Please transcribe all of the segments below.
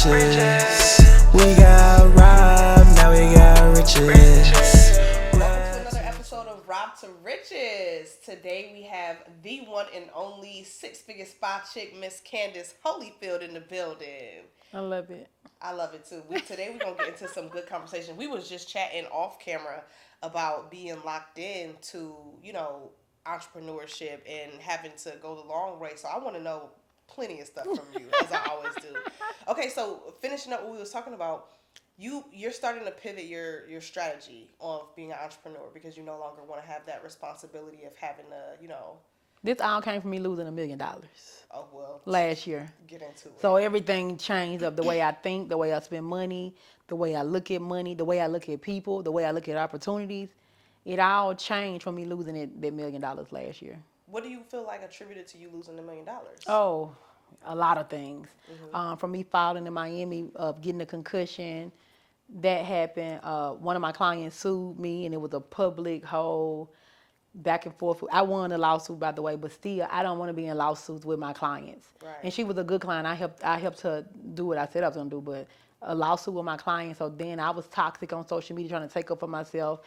riches. We got robbed, now we got riches. Welcome to another episode of Rob to Riches. Today we have the one and only six-figure spa chick, Miss Candace Holyfield, in the building. I love it. I love it too. Today we're going to get into some good conversation. We was just chatting off camera about being locked in to, entrepreneurship and having to go the long way. So I want to know plenty of stuff from you, as I always do. Okay, so finishing up what we was talking about, you're starting to pivot your strategy of being an entrepreneur because you no longer want to have that responsibility of having to, This all came from me losing $1 million oh, well, last year. get into it. So everything changed of the way I think, the way I spend money, the way I look at money, the way I look at people, the way I look at opportunities. It all changed from me losing that $1 million last year. What do you feel like attributed to you losing $1 million? Oh, a lot of things. From me falling in Miami, of getting a concussion, that happened. One of my clients sued me, and it was a public whole back and forth. I won the lawsuit, by the way, but still, I don't want to be in lawsuits with my clients. Right. And she was a good client. I helped her do what I said I was gonna do, but a lawsuit with my client. So then I was toxic on social media, trying to take up for myself.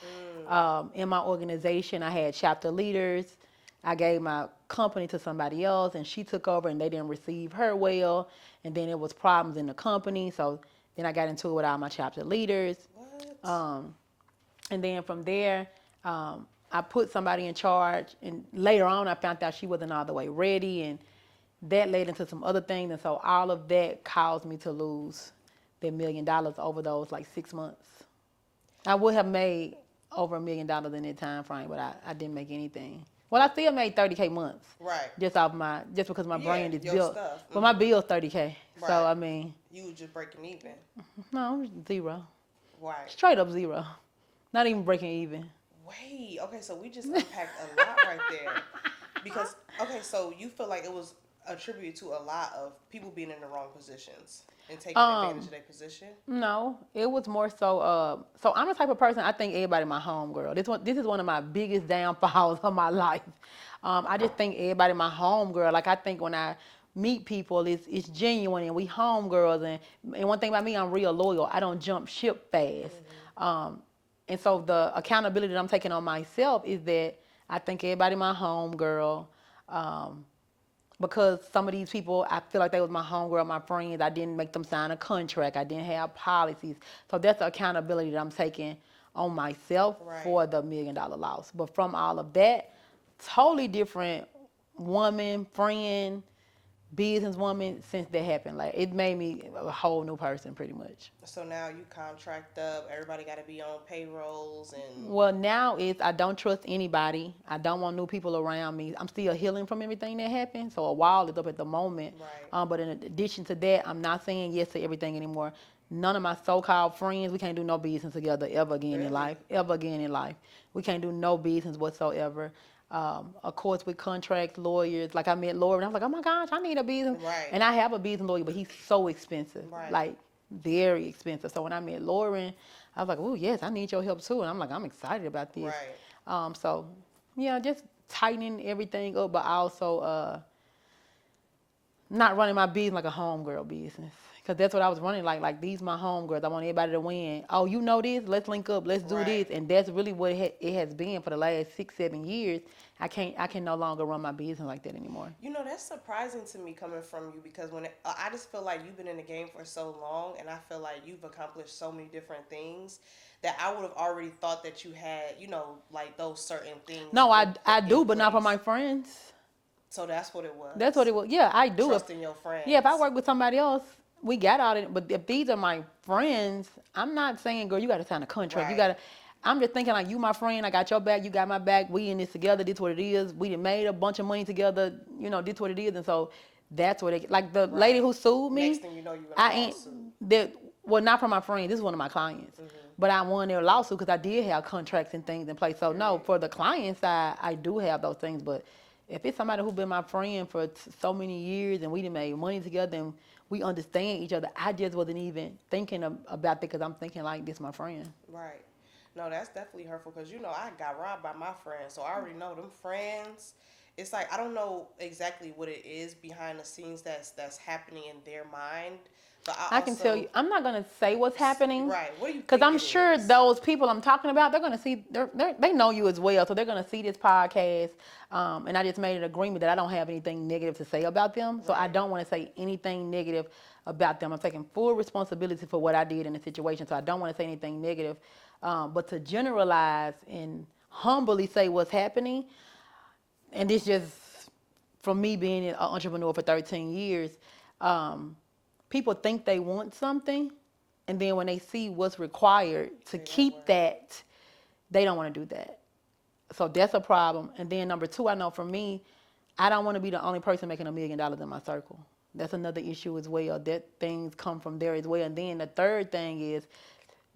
In my organization, I had chapter leaders. I gave my company to somebody else, and she took over, and they didn't receive her well. And then there was problems in the company. So then I got into it with all my chapter leaders. What? And then from there, I put somebody in charge, and later on I found out she wasn't all the way ready, and that led into some other things. And so all of that caused me to lose that $1 million over those like 6 months. I would have made over $1 million in that time frame, but I didn't make anything. Well, I still made 30K months. Right. Just because my brand is your built. stuff. But my bill's 30K. Right. So I mean, You was just breaking even. no, zero. Right. Straight up zero. Not even breaking even. Wait, okay, so we just unpacked a lot right there. Because, okay, so you feel like it was attributed to a lot of people being in the wrong positions and taking advantage of their position? No, it was more so. So I'm the type of person, I think everybody my homegirl. This is one of my biggest downfalls of my life. I just think everybody my homegirl. Like I think when I meet people, it's genuine, and we homegirls. And one thing about me, I'm real loyal. I don't jump ship fast. And so the accountability that I'm taking on myself is that I think everybody my homegirl. Because some of these people, I feel like they was my homegirl, my friends. I didn't make them sign a contract. I didn't have policies. So that's the accountability that I'm taking on myself for the $1 million loss. But from all of that, totally different woman, friend, businesswoman since that happened. Like it made me a whole new person pretty much. So now you contract up, everybody got to be on payrolls and... Well, now I don't trust anybody. I don't want new people around me. I'm still healing from everything that happened. So a wall is up at the moment. Right. But in addition to that, I'm not saying yes to everything anymore. None of my so-called friends, we can't do no business together ever again in life. Ever again in life. We can't do no business whatsoever. Of course, with contracts, lawyers, like I met Lauren, I was like, oh my gosh, I need a business. Right. And I have a business lawyer, but he's so expensive, Right. like very expensive. So when I met Lauren, I was like, oh yes, I need your help too. And I'm like, I'm excited about this. Right. So yeah, just tightening everything up, but also not running my business like a homegirl business. Because that's what I was running like these my homegirls. I want everybody to win. Oh, you know this? Let's link up. Let's do this. And that's really what it has been for the last 6-7 years. I can no longer run my business like that anymore. That's surprising to me coming from you because I just feel like you've been in the game for so long and I feel like you've accomplished so many different things that I would have already thought that you had, like those certain things. No, I do, but not for my friends. So that's what it was. That's what it was. Yeah, I do. Trusting your friends. Yeah, if I work with somebody else, we got all it. But if these are my friends, I'm not saying, girl, you got to sign a contract. Right. I'm just thinking like, you my friend, I got your back, you got my back. We in this together. This what it is. We done made a bunch of money together. This what it is. And so that's what it. Like the lady who sued me. Next thing you know, you're in a lawsuit. Well, not from my friend. This is one of my clients. But I won their lawsuit because I did have contracts and things in place. So no, for the client side, I do have those things. But if it's somebody who's been my friend for so many years and we done made money together and we understand each other, I just wasn't even thinking about that because I'm thinking like this my friend. Right. No, that's definitely hurtful because, I got robbed by my friends. So I already know them friends it's like I don't know exactly what it is behind the scenes that's happening in their mind. But I can tell you, I'm not going to say what's happening. Right. What do you Because think I'm it sure is? those people I'm talking about, they're going to see, they know you as well. So they're going to see this podcast. And I just made an agreement that I don't have anything negative to say about them. So I Right. don't want to say anything negative about them. I'm taking full responsibility for what I did in the situation. So I don't want to say anything negative. But to generalize and humbly say what's happening, and this just from me being an entrepreneur for 13 years, people think they want something, and then when they see what's required to keep that, they don't want to do that. So that's a problem. And then number two, I know for me, I don't want to be the only person making $1 million in my circle. That's another issue as well. That things come from there as well. And then the third thing is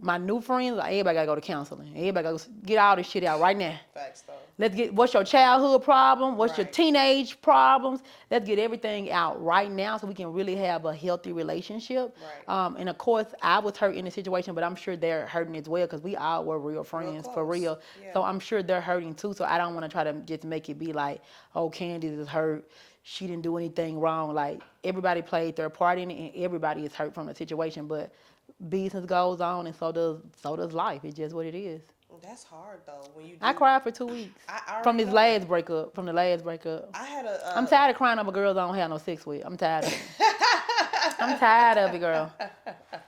my new friends, like, everybody gotta go to counseling. Everybody gotta get all this shit out right now. Facts though. Let's get, what's your childhood problem? What's your Right. teenage problems? Let's get everything out right now so we can really have a healthy relationship. Right. And of course, I was hurt in the situation, but I'm sure they're hurting as well because we all were real friends for close. real. Yeah. So I'm sure they're hurting too. So I don't want to try to just make it be like, oh, Candace is hurt. She didn't do anything wrong. Like, everybody played their part in it, and everybody is hurt from the situation. But business goes on, and so does life. It's just what it is. That's hard though. When you do, I cried for 2 weeks I from already this know. last breakup. From the last breakup. I had a. I'm tired of crying over girls I don't have no sex with. I'm tired of it. I'm tired of it, girl.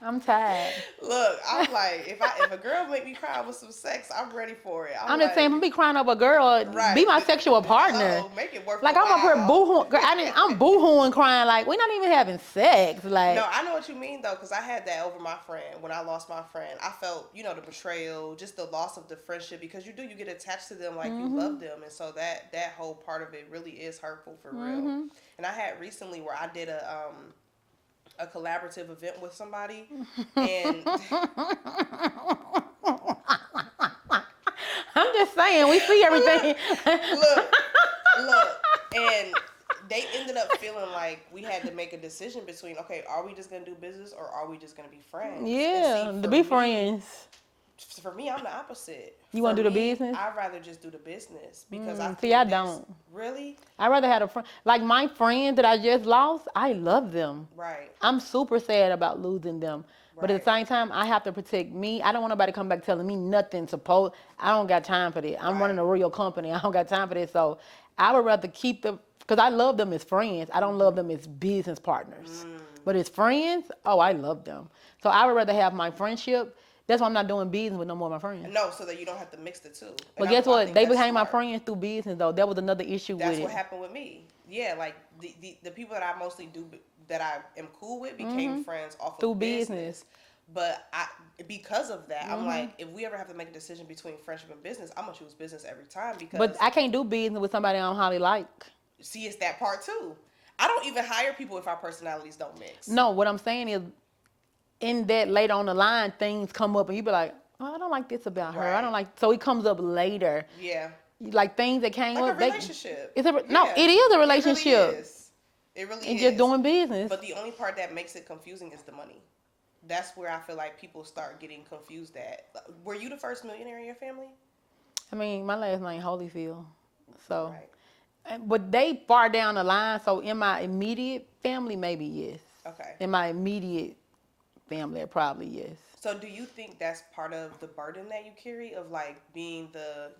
I'm tired. Look, I'm like, if a girl make me cry with some sex, I'm ready for it. I'm just saying, if I'm be crying over a girl, Right. be my sexual partner. Oh, make it work. Like, the I'm up here while. boo-hooing. Girl, I'm boo-hooing crying like, we're not even having sex. Like, No, I know what you mean though, because I had that over my friend when I lost my friend. I felt, the betrayal, just the loss of the friendship, because you get attached to them like you love them, and so that whole part of it really is hurtful for real. And I had recently where I did a collaborative event with somebody, and I'm just saying, we see everything. look, and they ended up feeling like we had to make a decision between, okay, are we just gonna do business or are we just gonna be friends? Yeah, And see, to for be me- friends. For me, I'm the opposite. You wanna For do the me, business? I'd rather just do the business because I See, think I there's- don't. Really? I'd rather have a friend. Like, my friend that I just lost, I love them. Right. I'm super sad about losing them. But at the Right. same time, I have to protect me. I don't want nobody to come back telling me nothing supposed. I don't got time for that. I'm running a real company. I don't got time for this. So I would rather keep them, because I love them as friends. I don't love them as business partners. But as friends, oh, I love them. So I would rather have my friendship. That's why I'm not doing business with no more of my friends. No, so that you don't have to mix the two. But And guess I what? think They that's became my smart. friends through business, though. That was another issue That's with it. what happened with me. Yeah, like the people that I mostly do that I am cool with became friends off Through of business. But because of that, I'm like, if we ever have to make a decision between friendship and business, I'm gonna choose business every time because. But I can't do business with somebody I don't highly like. See, it's that part too. I don't even hire people if our personalities don't mix. No, what I'm saying is, in that later on the line, things come up and you be like, oh, I don't like this about her. I Right. don't like. So it comes up later. Yeah. Like things that came Like up. a relationship. No, Yeah. it is a relationship. It really And is. just doing business. But the only part that makes it confusing is the money. That's where I feel like people start getting confused at. Were you the first millionaire in your family? I mean, my last name Holyfield. So, Right. but they far down the line. So in my immediate family, maybe yes. Okay. In my immediate family, probably yes. So do you think that's part of the burden that you carry of like being the,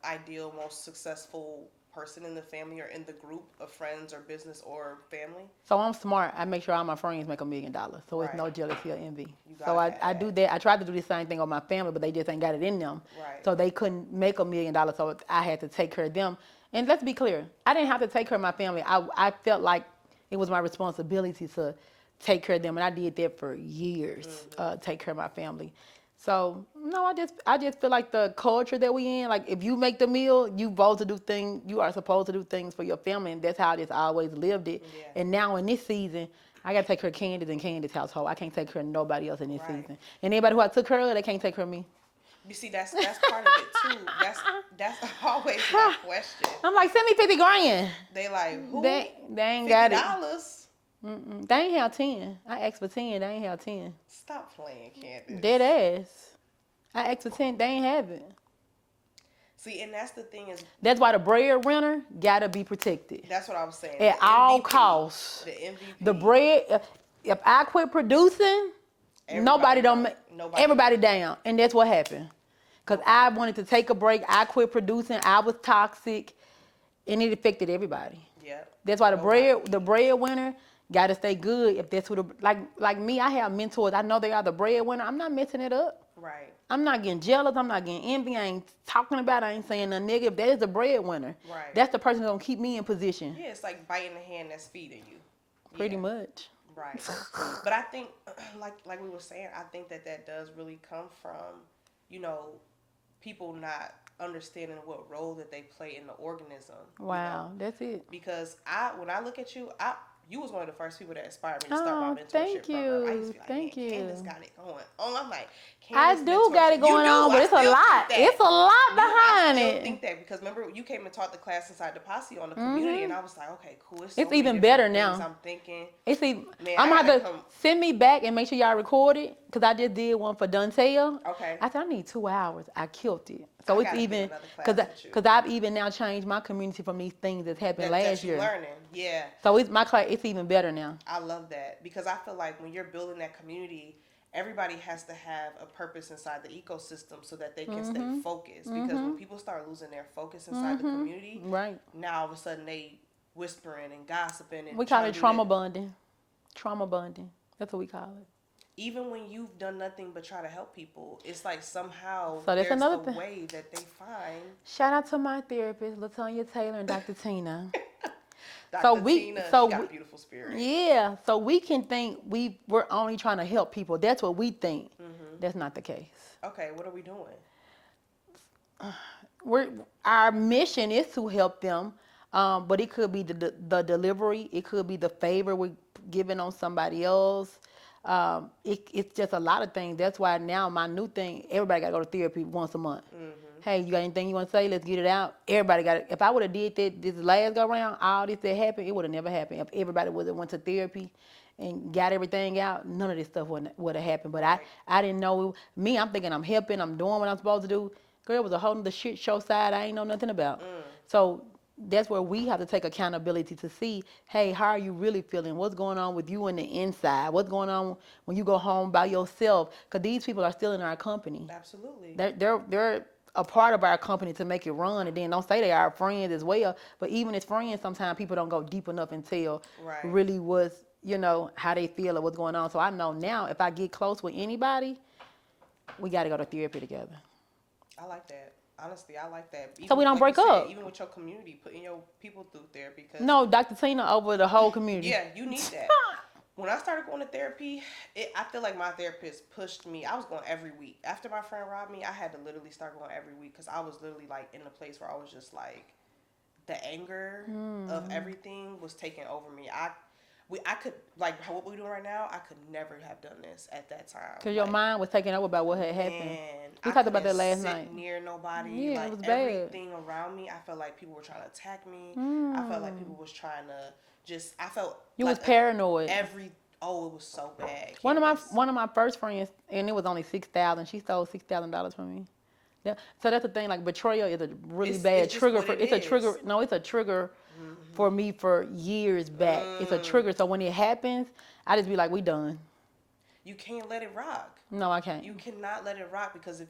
ideal, most successful person in the family or in the group of friends or business or family? So I'm smart. I make sure all my friends make $1 million. So it's Right. no jealousy or envy. You So gotta I have do that. that. I tried to do the same thing on my family, but they just ain't got it in them. Right. So they couldn't make $1 million. So I had to take care of them. And let's be clear, I didn't have to take care of my family. I felt like it was my responsibility to take care of them, and I did that for years. Take care of my family. So no, I just feel like the culture that we in, like if you make the meal, you supposed to do things. You are supposed to do things for your family, and that's how I just always lived it. Yeah. And now in this season, I gotta take care of Candace and Candace's household. I can't take care of nobody else in this Right. season. And anybody who I took care of, they can't take care of me. You see, that's part of it too. That's always my question. I'm like, send me 50 grand. They like, who? They ain't got it. $50? They ain't have 10. I asked for 10. They ain't have 10. Stop playing, Candace. Dead ass. I asked for 10. They ain't have it. See, and that's the thing is, That's why the breadwinner gotta be protected that's what I was saying. at The all MVP, costs. The MVP. The bread. If I quit producing, nobody don't. Nobody. Everybody down, and that's what happened. Cause I wanted to take a break. I quit producing. I was toxic, and it affected everybody. Yeah. That's why the breadwinner got to stay good. If that's who like me, I have mentors. I know they are the breadwinner. I'm not messing it up. Right. I'm not getting jealous. I'm not getting envy. I ain't talking about it. I ain't saying nothing negative. That is the breadwinner. Right. That's the person that's gonna keep me in position. Yeah, it's like biting the hand that's feeding you. Pretty much. Right. But I think, like we were saying, I think that does really come from, people not understanding what role that they play in the organism. Wow, that's it. Because when I look at you, you was one of the first people that inspired me to start my mentorship thank program. you. I used to be like, Thank you. Candace got it going on. I'm like, I Candace do got it going on, but it's a lot. It's a lot behind I it. still think that because remember you came and taught the class inside the posse on the community, and I was like, okay, cool. It's even better now. I'm thinking. It's even. I'm gonna have to send me back and make sure y'all record it because I just did one for Duntail. Okay. I said I need 2 hours. I killed it. So it's even because I've even now changed my community from these things that happened last year. Learning, yeah. So it's my class. It's even better now. I love that because I feel like when you're building that community, everybody has to have a purpose inside the ecosystem so that they can stay focused. Because when people start losing their focus inside the community, right? Now all of a sudden they whispering and gossiping and we call it trauma bonding. Trauma bonding. That's what we call it. Even when you've done nothing but try to help people, it's like somehow so that's there's another a way that they find. Shout out to my therapist, LaTonya Taylor and Dr. Tina. Dr. Tina, she got a beautiful spirit. Yeah, so we can think we're only trying to help people. That's what we think. That's not the case. Okay, what are we doing? Our mission is to help them, but it could be the delivery. It could be the favor we're giving on somebody else. It's just a lot of things. That's why now my new thing, everybody got to go to therapy once a month. Hey, you got anything you want to say? Let's get it out. Everybody got it. If I would have did that this last go around, all this that happened, it would have never happened. If everybody would have went to therapy and got everything out, none of this stuff would have happened. But I didn't know. I'm thinking I'm helping, I'm doing what I'm supposed to do. Girl, it was a whole other shit show side I ain't know nothing about. So that's where we have to take accountability to see, hey, how are you really feeling? What's going on with you on the inside? What's going on when you go home by yourself? Because these people are still in our company. Absolutely. They're a part of our company to make it run, and then don't say they are friends as well. But even as friends, sometimes people don't go deep enough and tell really what's, how they feel or what's going on. So I know now if I get close with anybody, we got to go to therapy together. I like that. Honestly, I like that. Even, so we don't break up. Even with your community, putting your people through therapy. No, Dr. Tina over the whole community. Yeah, you need that. When I started going to therapy, I feel like my therapist pushed me. I was going every week. After my friend robbed me, I had to literally start going every week because I was literally like in a place where I was just like, the anger of everything was taking over me. I could, like what we're doing right now, I could never have done this at that time. Because your mind was taking over about what had happened. We talked about that last night. Near nobody. Yeah, like it was bad. Everything around me, I felt like people were trying to attack me. I felt like people was trying to I felt you like was paranoid. It was so bad. One of my first friends, and it was only $6,000. She stole $6,000 from me. Yeah. So that's the thing. Like betrayal is a really bad trigger. It's a trigger. No, it's a trigger for me for years back. It's a trigger. So when it happens, I just be like, we done. You can't let it rock. No, I can't. You cannot let it rock because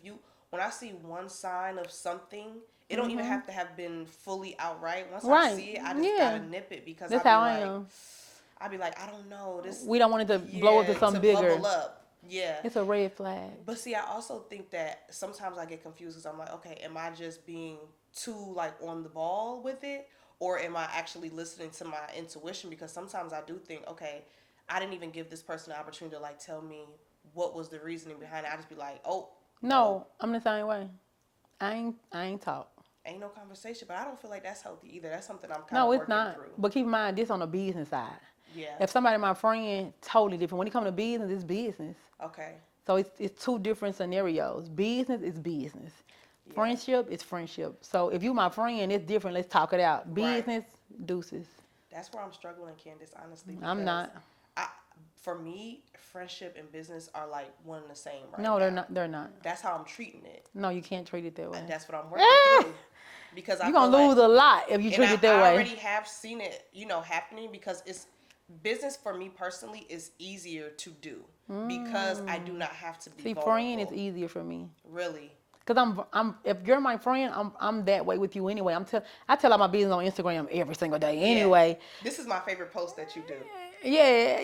when I see one sign of something, it don't even have to have been fully outright. Once I see it, I just gotta nip it because that's how I am. I'd be like, I don't know. We don't want it to blow up to something bigger. Bubble up. Yeah. It's a red flag. But see, I also think that sometimes I get confused because I'm like, okay, am I just being too like on the ball with it? Or am I actually listening to my intuition? Because sometimes I do think, okay, I didn't even give this person the opportunity to like tell me what was the reasoning behind it. I just be like, oh. No, I'm the same way. I ain't talk. Ain't no conversation, but I don't feel like that's healthy either. That's something I'm kind of working through. No, it's not. But keep in mind, this on the business side. Yeah. If somebody my friend, totally different. When it comes to business, it's business. Okay. So it's two different scenarios. Business is business. Yeah. Friendship is friendship. So if you my friend, it's different. Let's talk it out. Business, deuces. That's where I'm struggling, Candace, honestly. I'm not. for me, friendship and business are like one and the same right No, now. they're not. They're not. That's how I'm treating it. No, you can't treat it that way. And that's what I'm working through. Because I You're feel gonna lose like, a lot if you and treat it that I way. already have seen it, happening because it's business for me personally is easier to do because I do not have to be See, vulnerable. friend is easier for me. Really. Cause I'm if you're my friend, I'm that way with you anyway. I tell all my business on Instagram every single day anyway. Yeah. This is my favorite post that you do. Yeah,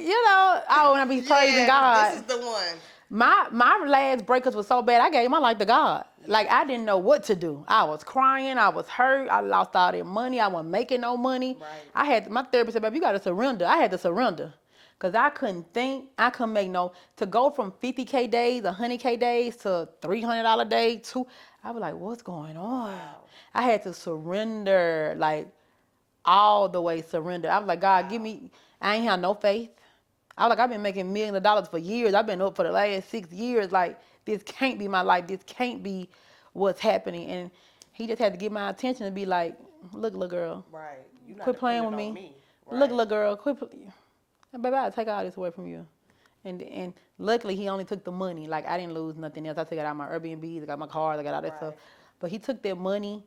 I want to be praising God. This is the one. My last breakups was so bad, I gave my life to God. Like, I didn't know what to do. I was crying, I was hurt, I lost all that money, I wasn't making no money. Right. My therapist said, baby, you got to surrender. I had to surrender. Because I couldn't think, I couldn't make to go from 50K days, 100K days to $300 a day, I was like, what's going on? Wow. I had to surrender, like, all the way surrender. I was like, God, I ain't have no faith. I was like, I've been making millions of dollars for years. I've been up for the last 6 years. Like, this can't be my life. This can't be what's happening. And he just had to get my attention and be like, look, little girl. Right. You're not quit playing with dependent me. on me. Look, little girl, quit. Baby, I'll take all this away from you. And luckily, he only took the money. Like, I didn't lose nothing else. I took it out of my Airbnbs. I got my cars. I got all that stuff. But he took that money.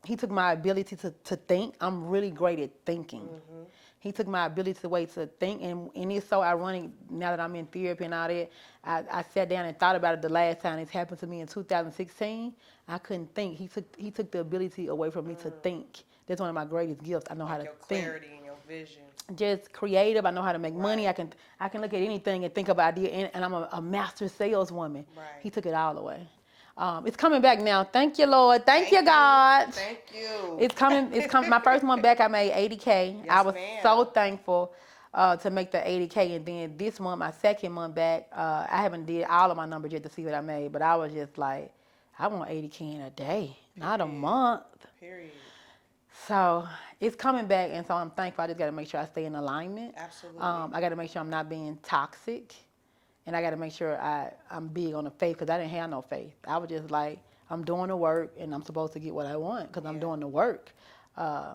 He took my ability to think. I'm really great at thinking. Mm-hmm. He took my ability to think, and it's so ironic now that I'm in therapy and all that. I sat down and thought about it the last time this happened to me in 2016. I couldn't think. He took the ability away from me to think. That's one of my greatest gifts. I know how to your think. clarity and your vision. Just creative. I know how to make money. I can look at anything and think of idea, and I'm a master saleswoman. Right. He took it all away. It's coming back now. Thank you, Lord. Thank you, God. Thank you. It's coming. My first month back, I made 80K. Yes, I was ma'am. so thankful to make the 80K. And then this month, my second month back, I haven't did all of my numbers yet to see what I made. But I was just like, I want 80K in a day, not a month. Period. So it's coming back, and so I'm thankful. I just got to make sure I stay in alignment. Absolutely. I got to make sure I'm not being toxic. And I got to make sure I'm big on the faith, because I didn't have no faith. I was just like, I'm doing the work, and I'm supposed to get what I want because I'm doing the work. Yeah,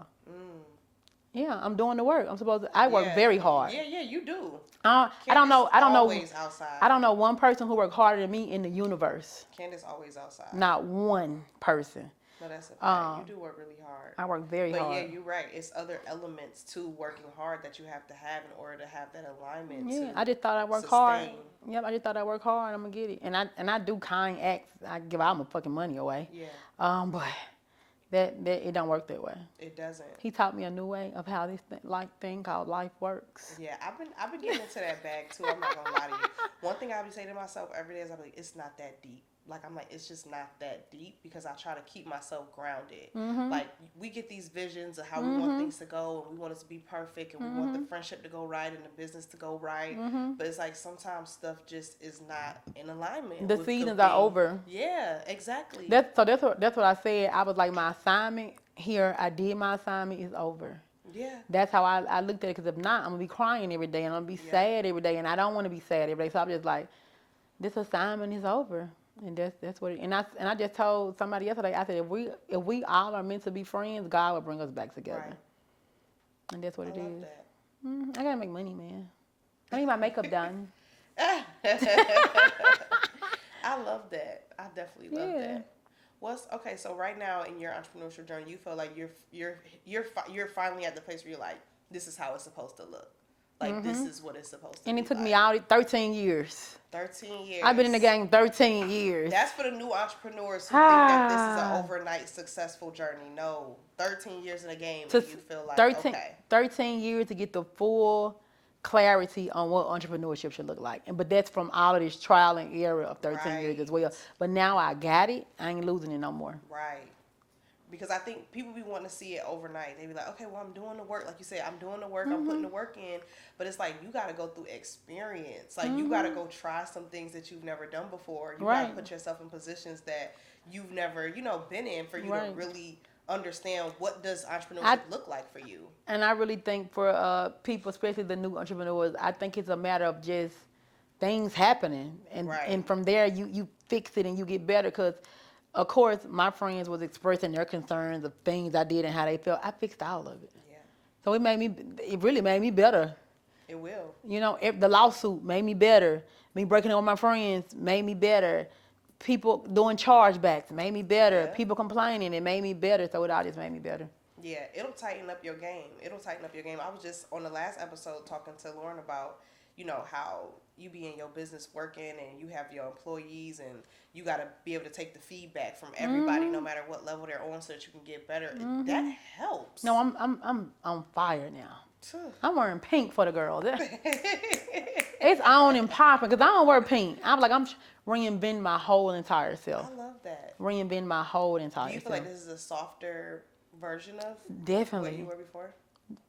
I'm doing the work. I work very hard. Yeah, you do. I don't know. Always outside. I don't know one person who worked harder than me in the universe. Candace always outside. Not one person. No, that's a fact. You do work really hard. I work very hard. But yeah, you're right. It's other elements to working hard that you have to have in order to have that alignment. Yeah, I just thought I worked hard. Yep, I just thought I worked hard. I'm gonna get it. And I do kind acts. I give all my fucking money away. Yeah. But that it don't work that way. It doesn't. He taught me a new way of how this thing called life works. Yeah, I've been getting into that bag too. I'm not gonna lie to you. One thing I be saying to myself every day is, I'm like, it's not that deep. Like, I'm like, it's just not that deep, because I try to keep myself grounded. Mm-hmm. Like, we get these visions of how we want things to go, and we want it to be perfect, and we want the friendship to go right and the business to go right. Mm-hmm. But it's like sometimes stuff just is not in alignment. The seasons are over. Yeah, exactly. That's what I said. I was like, my assignment here, I did my assignment, is over. Yeah. That's how I looked at it, because if not, I'm going to be crying every day, and I'm going to be sad every day, and I don't want to be sad every day. So I'm just like, this assignment is over. And that's what and I just told somebody yesterday, I said, if we all are meant to be friends, God will bring us back together. Right. And that's what it is. That. I gotta make money, man. I need my makeup done. I love that. I definitely love that. Okay? So right now in your entrepreneurship journey, you feel like you're finally at the place where you're like, this is how it's supposed to look. Like, this is what it's supposed to be. And it took me out 13 years. 13 years. I've been in the game 13 years. That's for the new entrepreneurs who think that this is an overnight successful journey. No, 13 years in the game, you feel like, 13 years to get the full clarity on what entrepreneurship should look like. But that's from all of this trial and error of 13 years as well. But now I got it. I ain't losing it no more. Right. Because I think people be wanting to see it overnight. They be like, okay, well, I'm doing the work. Like you said, I'm doing the work. I'm putting the work in. But it's like, you got to go through experience. Like, you got to go try some things that you've never done before. You got to put yourself in positions that you've never, been in, for you to really understand what does entrepreneurship look like for you. And I really think for people, especially the new entrepreneurs, I think it's a matter of just things happening. And from there, you fix it and you get better, because of course, my friends was expressing their concerns of things I did and how they felt. I fixed all of it. Yeah. So it really made me better. It will. You know, if the lawsuit made me better. Me breaking up with my friends made me better. People doing chargebacks made me better. Yeah. People complaining, it made me better. So it all just made me better. Yeah, it'll tighten up your game. It'll tighten up your game. I was just on the last episode talking to Lauren about, you know, how you be in your business working and you have your employees and you got to be able to take the feedback from everybody, no matter what level they're on, so that you can get better. That helps. No, I'm on fire now. I'm wearing pink for the girls. It's on and popping because I don't wear pink. I'm reinventing my whole entire self. I love that. Reinventing my whole entire self. Do you feel like this is a softer version of Definitely what you were before?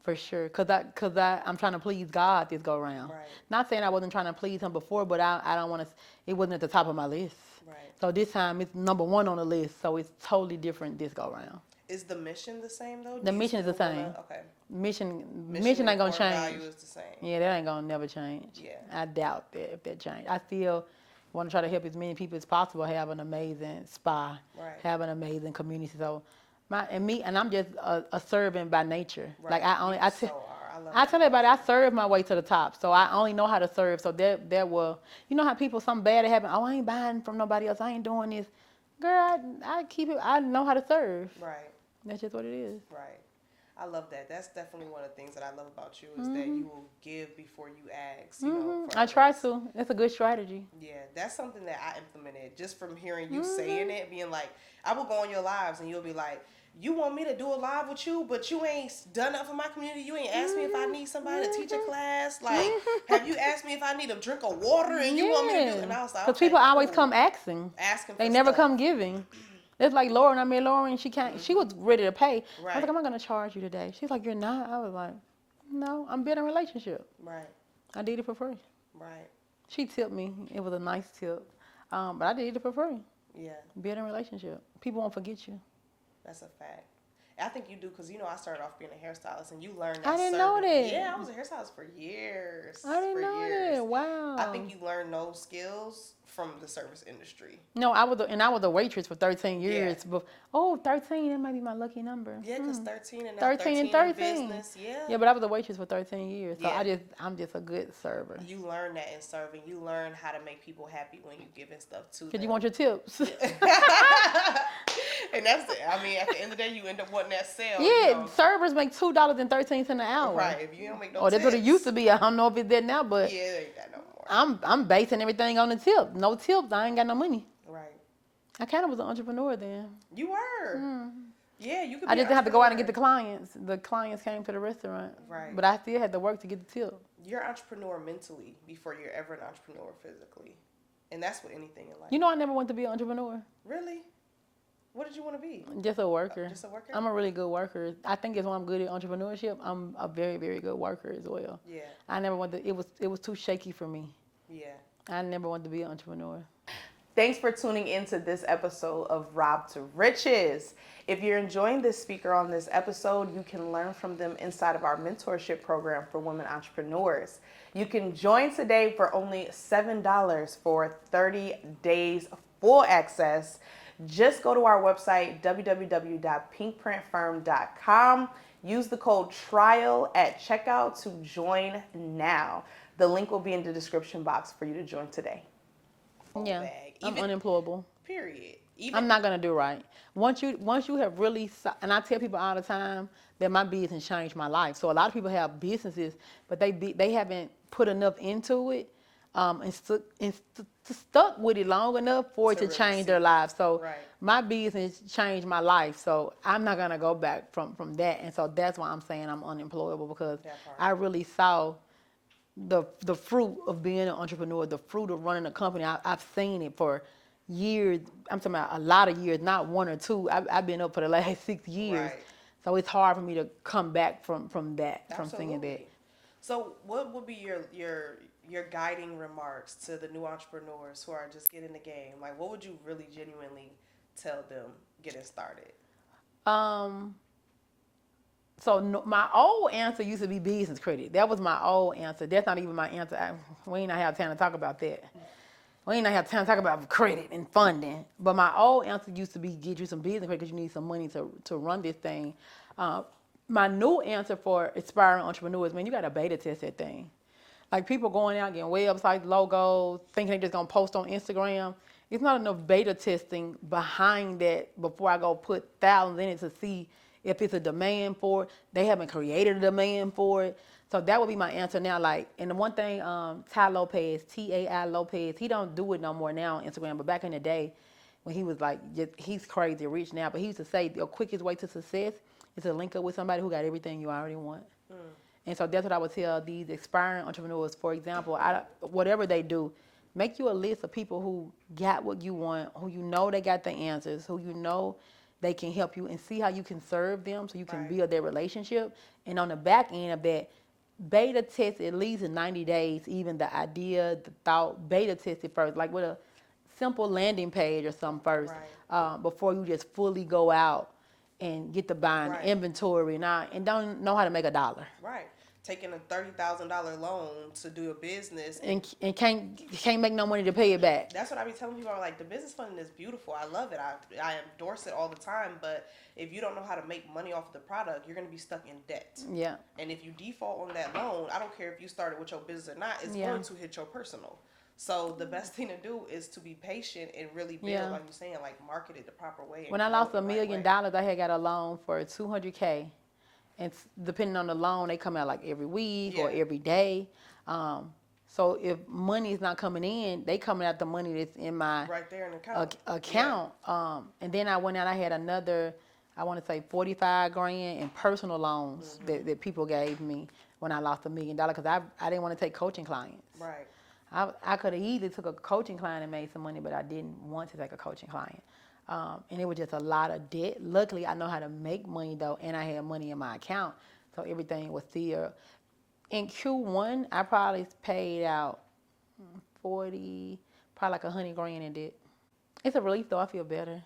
For sure, cause I'm trying to please God this go round. Right. Not saying I wasn't trying to please Him before, but I don't want to. It wasn't at the top of my list. Right. So this time it's number one on the list. So it's totally different this go round. Is the mission the same though? The mission is the same. Okay. Mission Mission ain't gonna and core change. value is the same. Yeah, that ain't gonna never change. Yeah. I doubt that if that change. I still want to try to help as many people as possible have an amazing spa, Right. have an amazing community. So I'm just a servant by nature. Right. Like I You so are. I tell everybody I serve my way to the top, so I only know how to serve. So that will, you know how people, something bad happen, oh, I ain't buying from nobody else, I ain't doing this. Girl, I keep it, I know how to serve. Right. That's just what it is. Right. I love that. That's definitely one of the things that I love about you is that you will give before you ask. You know, for I try others. to. That's a good strategy. Yeah, that's something that I implemented just from hearing you saying it, being like, I will go on your lives and you'll be like, you want me to do a live with you, but you ain't done nothing for my community. You ain't asked me if I need somebody to teach a class. Like, have you asked me if I need a drink of water and you want me to do? And I was like, because okay, people always cool. come asking. Asking. They for never stuff. come giving. It's like Lauren. I met Lauren. She can't. She was ready to pay. I Right. was like, I'm not gonna charge you today. She's like, you're not. I was like, no, I'm building a relationship. Right. I did it for free. Right. She tipped me. It was a nice tip, but I did it for free. Yeah, Building a relationship. People won't forget you. that's a fact. I think you do because, you know, I started off being a hairstylist and you learn that. I didn't know that. Yeah, I was a hairstylist for years. I didn't know that. Wow. I think you learn those skills from the service industry. No, I was a waitress for 13 years. Yeah. But, oh, 13, that might be my lucky number. Yeah, because 13 and 13 and 13 13. in business. Yeah. Yeah, but I was a waitress for 13 years. So Yeah. I'm just a good server. You learn that in serving. You learn how to make people happy when you giving stuff to them. Because you want your tips. And that's it. I mean, at the end of the day, you end up wanting that sale. Yeah, you know? servers make $2.13 an hour. Right. If you don't make no Oh, that's what it tips. used to be. I don't know if it's that now, but Yeah, it ain't that no more. I'm basing everything on the tip. No tips, I ain't got no money. Right. I kind of was an entrepreneur then. You were. Yeah, you could be I just an didn't have to go out and get the entrepreneur. clients. The clients came to the restaurant. Right. But I still had to work to get the tip. You're an entrepreneur mentally before you're ever an entrepreneur physically. And that's with anything in life. You know, I never wanted to be an entrepreneur. Really? What did you want to be? Just a worker. Just a worker? I'm a really good worker. I think it's why I'm good at entrepreneurship. I'm a very, very good worker as well. Yeah. I never wanted to, it was too shaky for me. Yeah. I never wanted to be an entrepreneur. Thanks for tuning into this episode of Rob to Riches. If you're enjoying this speaker on this episode, you can learn from them inside of our mentorship program for women entrepreneurs. You can join today for only $7 for 30 days full access. Just go to our website, www.pinkprintfirm.com. Use the code TRIAL at checkout to join now. The link will be in the description box for you to join today. Yeah, Bag. I'm Even- unemployable. Period. Even I'm not gonna do right. Once you have really, and I tell people all the time that my business changed my life. So a lot of people have businesses, but they haven't put enough into it, and stuck with it long enough for it To to really change see their it. lives. So Right. my business changed my life. So I'm not gonna go back from that. And so that's why I'm saying I'm unemployable, because That part. I really saw the fruit of being an entrepreneur, the fruit of running a company. I've seen it for years. I'm talking about a lot of years, not one or two. I've been up for the last 6 years. Right. So it's hard for me to come back from that, from seeing that. Absolutely. So what would be your guiding remarks to the new entrepreneurs who are just getting the game? Like, what would you really genuinely tell them getting started? So no, my old answer used to be business credit. That was my old answer. That's not even my answer. We ain't not have time to talk about that. We ain't not have time to talk about credit and funding. But my old answer used to be get you some business credit because you need some money to run this thing. My new answer for aspiring entrepreneurs, man, you got to beta test that thing. Like people going out getting websites, logos, thinking they just gonna post on Instagram. It's not enough beta testing behind that before I go put thousands in it to see if it's a demand for it. They haven't created a demand for it. So that would be my answer now. Like, and the one thing, Ty Lopez, T-A-I Lopez, he don't do it no more now on Instagram, but back in the day when he was like, he's crazy rich now, but he used to say the quickest way to success is to link up with somebody who got everything you already want. And so that's what I would tell these aspiring entrepreneurs. For example, whatever they do, make you a list of people who got what you want, who you know they got the answers, who you know they can help you, and see how you can serve them so you can build their relationship. And on the back end of that, beta test at least in 90 days, even the idea, the thought, beta test it first, like with a simple landing page or something first, before you just fully go out and get to buying inventory and don't know how to make a dollar. Right. Taking a $30,000 loan to do a business and can't make no money to pay it back. That's what I be telling people. I'm like, the business funding is beautiful. I love it. I endorse it all the time. But if you don't know how to make money off of the product, you're going to be stuck in debt. Yeah. And if you default on that loan, I don't care if you started with your business or not, it's going to hit your personal. So the best thing to do is to be patient and really build, like you're saying, like market it the proper way. When I lost $1 million, I had got a loan for $200K. And depending on the loan, they come out like every week or every day. So if money is not coming in, they coming out the money that's in my right there in the account. And then I went out, I had another, I want to say $45,000 in personal loans that people gave me when I lost $1 million, because I didn't want to take coaching clients. Right. I could have easily took a coaching client and made some money, but I didn't want to take a coaching client. And it was just a lot of debt. Luckily, I know how to make money, though, and I had money in my account, so everything was still. In Q1, I probably paid out 40, probably like $100,000 in debt. It's a relief, though. I feel better.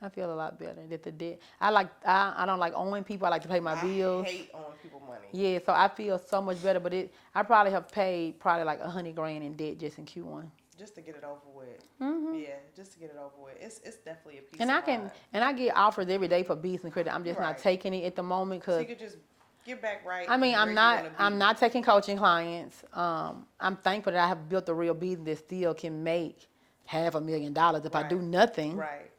I feel a lot better that the debt. I don't like owing people. I like to pay my bills. I hate owing people money. Yeah, so I feel so much better. But I probably have paid like $100,000 in debt just in Q1. Just to get it over with. Yeah, just to get it over with. It's definitely a piece and of mind. And I get offers every day for business credit. I'm just not taking it at the moment because. So you could just get back right. I mean, I'm not taking coaching clients. I'm thankful that I have built a real business that still can make $500,000 if I do nothing. Right.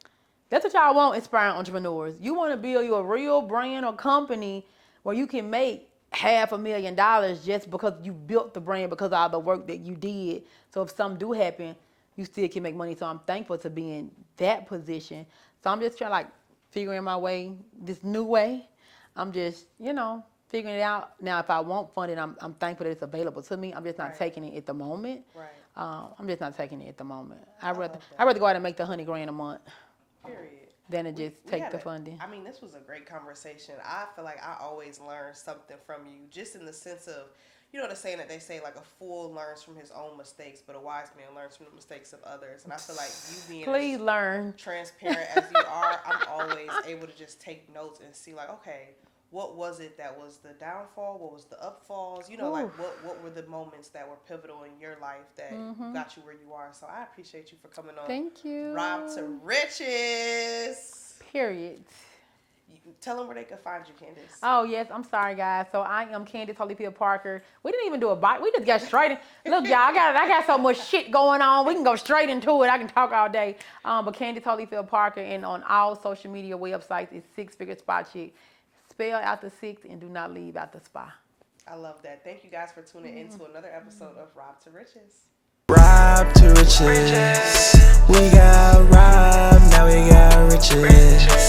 That's what y'all want, aspiring entrepreneurs. You want to build you a real brand or company where you can make $500,000 just because you built the brand, because of all the work that you did. So if something do happen, you still can make money. So I'm thankful to be in that position. So I'm just trying to figuring my way, this new way. I'm just, figuring it out. Now, if I want funding, I'm thankful that it's available to me. I'm just not taking it at the moment. Right. I'm just not taking it at the moment. I'd rather go out and make the $100,000 a month. Period. Than to just take the funding. I mean, this was a great conversation. I feel like I always learn something from you, just in the sense of, the saying that they say, like, a fool learns from his own mistakes, but a wise man learns from the mistakes of others. And I feel like you being transparent as you are, I'm always able to just take notes and see, like, okay, what was it that was the downfall? What was the upfalls? Like what were the moments that were pivotal in your life that got you where you are? So I appreciate you for coming on. Thank you. Rob to Riches. Period. Tell them where they can find you, Candace. Oh, yes. I'm sorry, guys. So I am Candace Holyfield Parker. We didn't even do a bite. We just got straight in. Look, y'all, I got so much shit going on. We can go straight into it. I can talk all day. But Candace Holyfield Parker, and on all social media websites is Six Figure Spot Chick. Spell out the 6 and do not leave out the SPA. I love that. Thank you guys for tuning in to another episode of Rob to Riches. Rob to Riches. We got Rob, now we got riches.